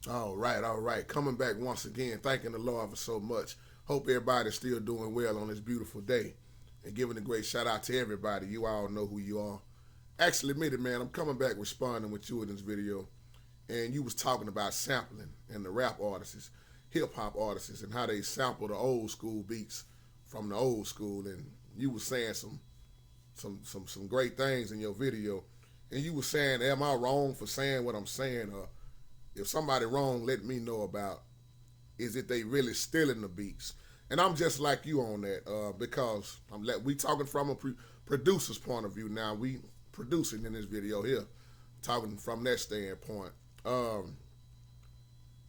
All right, all right. Coming back once again, thanking the Lord for so much. Hope everybody's still doing well on this beautiful day. And giving a great shout out to everybody. You all know who you are. Actually, admit it, man, I'm coming back responding with you in this video. And you was talking about sampling and the rap artists, hip hop artists, and how they sample the old school beats from the old school. And you was saying some great things in your video. And you was saying, am I wrong for saying what I'm saying? Or if somebody wrong, let me know about is it they really stealing the beats? And I'm just like you on that because we talking from a producer's point of view now. We producing in this video here, talking from that standpoint. Um,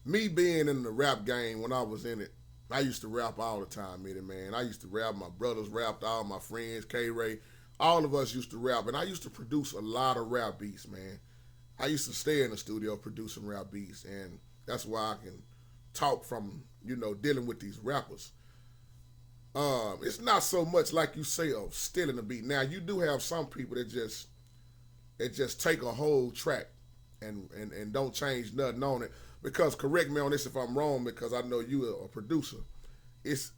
Me being in the rap game when I was in it, I used to rap all the time, man. I used to rap. My brothers rapped, all my friends, K Ray, all of us used to rap, and I used to produce a lot of rap beats, man. I used to stay in the studio producing rap beats, and that's why I can talk from dealing with these rappers. It's not so much like you say of stealing a beat. Now you do have some people that just take a whole track and don't change nothing on it. Because correct me on this if I'm wrong, because I know you are a producer.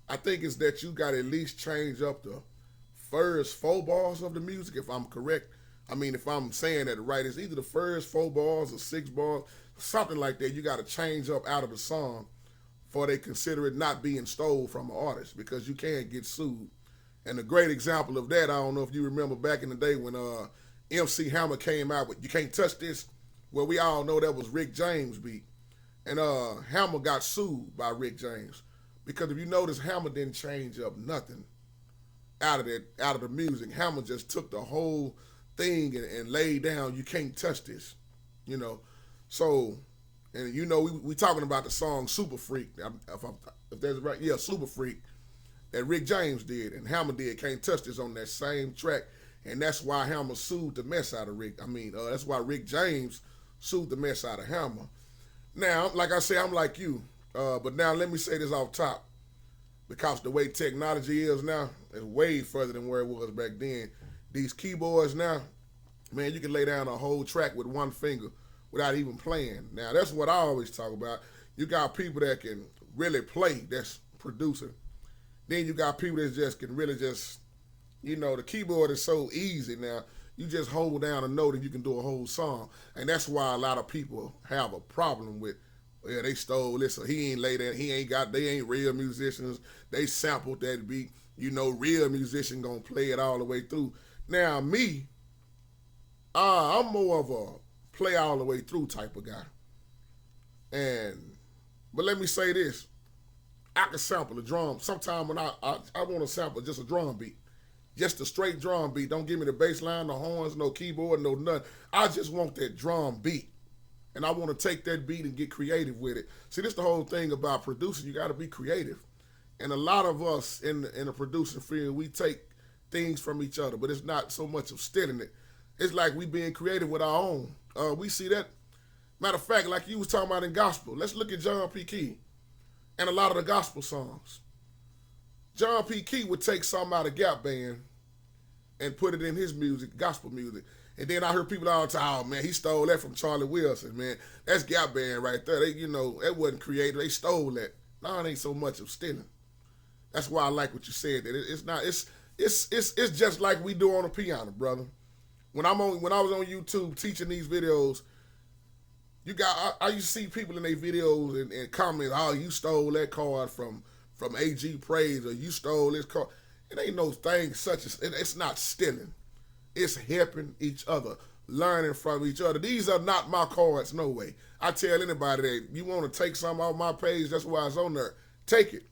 I think it's that you got to at least change up the first four bars of the music, if I'm correct. I mean, if I'm saying that right, it's either the first four bars or six bars, something like that. You got to change up out of the song for they consider it not being stole from an artist because you can't get sued. And a great example of that, I don't know if you remember back in the day when MC Hammer came out with "You Can't Touch This," well, we all know that was Rick James beat, and Hammer got sued by Rick James because if you notice, Hammer didn't change up nothing out of the music. Hammer just took the whole thing and laid down. You can't touch this, you know. So, and we talking about the song "Super Freak." If that's right, yeah, "Super Freak" that Rick James did and Hammer did. Can't touch this on that same track, and that's why Hammer sued the mess out of Rick. I mean, that's why Rick James sued the mess out of Hammer. Now, like I say, I'm like you, but now let me say this off top. Because the way technology is now is way further than where it was back then. These keyboards now, man, you can lay down a whole track with one finger without even playing. Now, that's what I always talk about. You got people that can really play, that's producing. Then you got people that just can really just, the keyboard is so easy now. You just hold down a note and you can do a whole song. And that's why a lot of people have a problem with, yeah, they stole this, so he ain't lay that, they ain't real musicians. They sampled that beat. Real musician gonna play it all the way through. Now me, I'm more of a play all the way through type of guy. But let me say this. I can sample a drum. Sometime when I want to sample just a drum beat. Just a straight drum beat. Don't give me the bass line, no horns, no keyboard, no nothing. I just want that drum beat. And I want to take that beat and get creative with it. See, this is the whole thing about producing. You got to be creative. And a lot of us in the producing field, we take things from each other, but it's not so much of stealing it. It's like we being creative with our own. We see that. Matter of fact, like you was talking about in gospel, let's look at John P. Key and a lot of the gospel songs. John P. Key would take something out of Gap Band and put it in his music, gospel music. And then I heard people all the time, oh man, he stole that from Charlie Wilson, man. That's Gap Band right there. They, that wasn't creative. They stole that. No, it ain't so much of stealing. That's why I like what you said. That it's not. It's just like we do on the piano, brother. When I was on YouTube teaching these videos, I used to see people in their videos and comment, oh, you stole that card from AG Praise, or you stole this card. It ain't no thing such as it's not stealing. It's helping each other, learning from each other. These are not my cards, no way. I tell anybody that you want to take something off my page, that's why it's on there. Take it.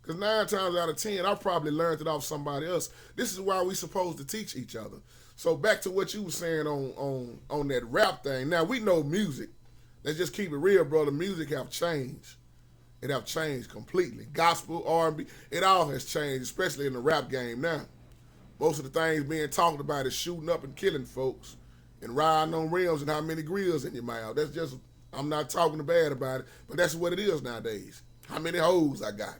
Because 9 times out of 10, I probably learned it off somebody else. This is why we supposed to teach each other. So back to what you were saying on that rap thing. Now, we know music. Let's just keep it real, brother. Music have changed. It have changed completely. Gospel, R&B, it all has changed, especially in the rap game now. Most of the things being talked about is shooting up and killing folks and riding on rims and how many grills in your mouth. That's just, I'm not talking bad about it, but that's what it is nowadays. How many hoes I got.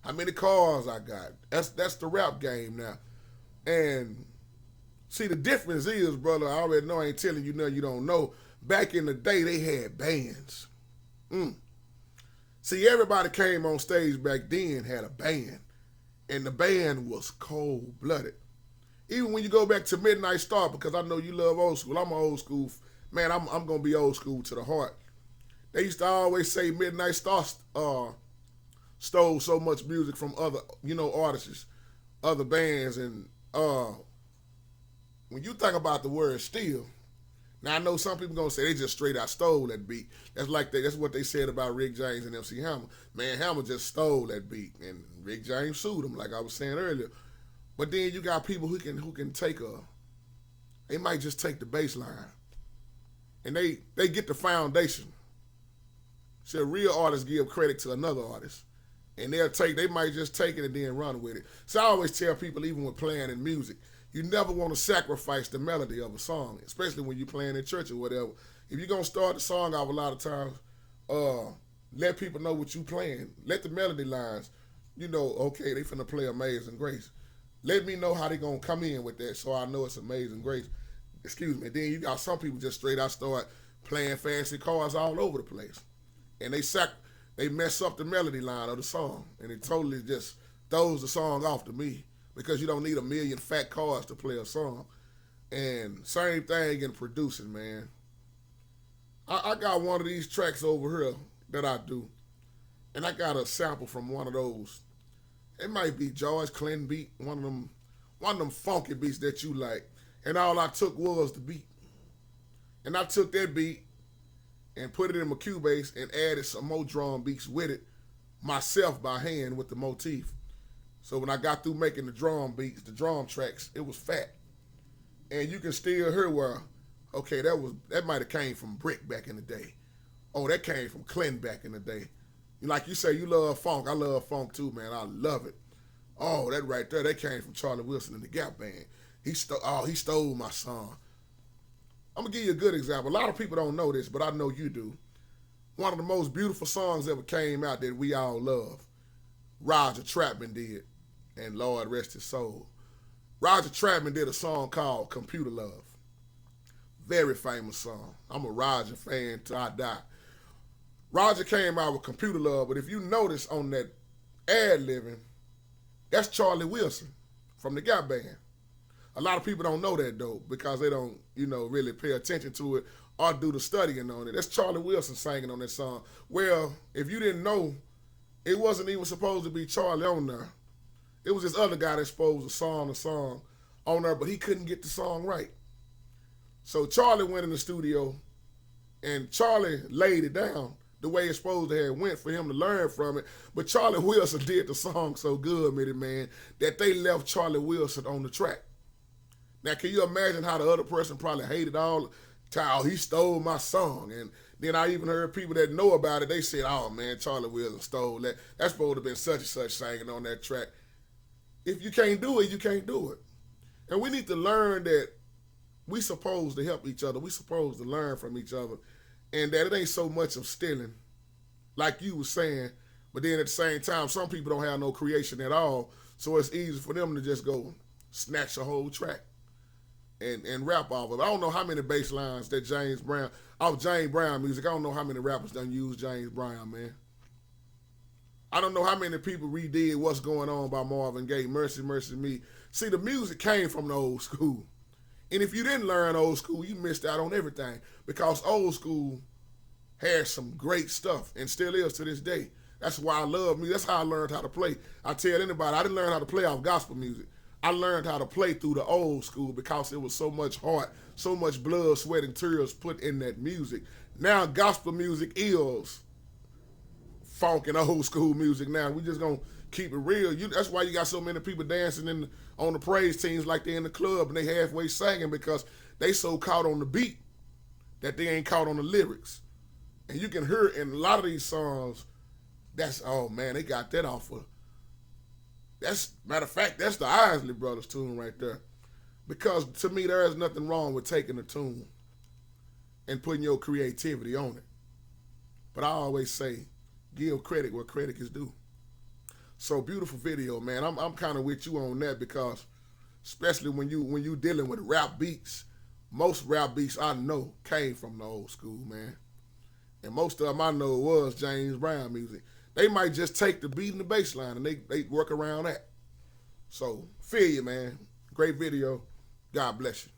How many cars I got. That's the rap game now. And see, the difference is, brother, I already know I ain't telling you nothing you don't know. Back in the day, they had bands. Mm. See, everybody came on stage back then had a band, and the band was cold blooded. Even when you go back to Midnight Star, because I know you love old school. I'm an old school man. I'm gonna be old school to the heart. They used to always say Midnight Star stole so much music from other artists, other bands, and when you think about the word steal, now I know some people gonna say they just straight out stole that beat. That's what they said about Rick James and MC Hammer. Man, Hammer just stole that beat, and Rick James sued him, like I was saying earlier. But then you got people who can they might just take the bass line, and they get the foundation. See, a real artist give credit to another artist, and they might just take it and then run with it. So I always tell people, even with playing in music, you never want to sacrifice the melody of a song, especially when you're playing in church or whatever. If you're gonna start the song off, a lot of times, let people know what you playing. Let the melody lines, okay, they finna play Amazing Grace. Let me know how they gonna come in with that, so I know it's Amazing Grace. Excuse me. Then you got some people just straight out start playing fancy chords all over the place, and they mess up the melody line of the song, and it totally just throws the song off to me, because you don't need a million fat chords to play a song. And same thing in producing, man. I got one of these tracks over here that I do, and I got a sample from one of those. It might be George Clinton beat, one of them funky beats that you like. And all I took was the beat. And I took that beat and put it in my Cubase and added some more drum beats with it myself by hand with the motif. So when I got through making the drum beats, the drum tracks, it was fat. And you can still hear where, okay, that might have came from Brick back in the day. Oh, that came from Clinton back in the day. Like you say, you love funk. I love funk too, man. I love it. Oh, that right there, that came from Charlie Wilson and the Gap Band. He stole my song. I'm gonna give you a good example. A lot of people don't know this, but I know you do. One of the most beautiful songs ever came out that we all love, Roger Troutman did, and Lord rest his soul. Roger Troutman did a song called Computer Love. Very famous song. I'm a Roger fan till I die. Roger came out with Computer Love, but if you notice on that ad-libbing, that's Charlie Wilson from the Gap Band. A lot of people don't know that, though, because they don't, really pay attention to it or do the studying on it. That's Charlie Wilson singing on that song. Well, if you didn't know, it wasn't even supposed to be Charlie on there. It was this other guy that supposed to song the song on there, but he couldn't get the song right. So Charlie went in the studio, and Charlie laid it down the way it's supposed to have went for him to learn from it. But Charlie Wilson did the song so good, man, that they left Charlie Wilson on the track. Now, can you imagine how the other person probably hated all time? He stole my song. And then I even heard people that know about it, they said, oh, man, Charlie Wilson stole that. That's supposed to have been such and such singing on that track. If you can't do it, you can't do it. And we need to learn that we supposed to help each other. We supposed to learn from each other. And that it ain't so much of stealing, like you were saying, but then at the same time, some people don't have no creation at all, so it's easy for them to just go snatch a whole track and rap off of it. I don't know how many bass lines that James Brown music, I don't know how many rappers done use James Brown, man. I don't know how many people redid What's Going On by Marvin Gaye, Mercy, Mercy Me. See, the music came from the old school. And if you didn't learn old school, you missed out on everything, because old school has some great stuff and still is to this day. That's why I love music. That's how I learned how to play. I tell anybody, I didn't learn how to play off gospel music. I learned how to play through the old school because it was so much heart, so much blood, sweat, and tears put in that music. Now gospel music is funk and old school music now. We just gonna keep it real. That's why you got so many people dancing on the praise teams like they're in the club and they halfway singing, because they so caught on the beat that they ain't caught on the lyrics. And you can hear in a lot of these songs, they got that off of. Matter of fact, that's the Isley Brothers tune right there. Because to me, there is nothing wrong with taking a tune and putting your creativity on it. But I always say, give credit where credit is due. So beautiful video, man. I'm kind of with you on that, because especially when you dealing with rap beats, most rap beats I know came from the old school, man. And most of them I know was James Brown music. They might just take the beat and the bass line and they work around that. So, feel you, man. Great video. God bless you.